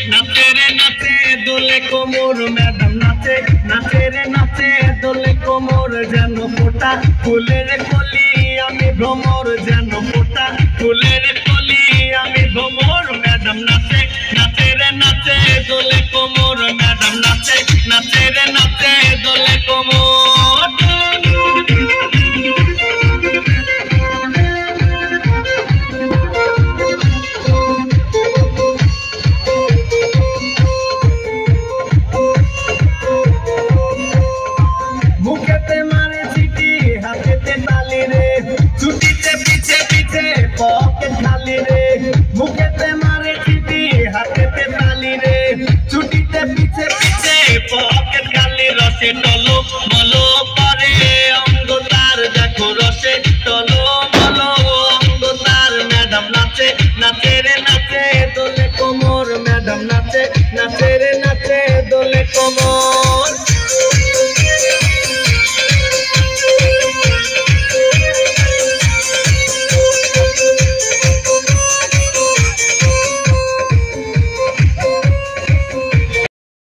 নাচে রে নাচে দোলে কোমর ম্যাডাম নাচে নাচে রে নাচে দোলে কোমর যেন ফোটা ফুলের কলি আমি ভ্রমর যেন ফোটা ফুলের কলি আমি ভ্রমর ম্যাডাম নাচে নাচে রে নাচে দোলে কোমর ম্যাডাম নাচে নাচে রে নাচে দোলে কোমর মুখেতে মারে চিঠি হাতেতে তালি রে ছুটিতে পিছে পিছে পকেট খালি রে মুখেতে মারে চিঠি হাতেতে তালি রে ছুটিতে পিছে পিছে পকেট খালি রসে টলো মলো করে অঙ্গ তার দেখো রসে টলো মলো অঙ্গ তার ম্যাডাম নাচে নাচে রে নাচে দোলে কোমর ম্যাডাম নাচে নাচে রে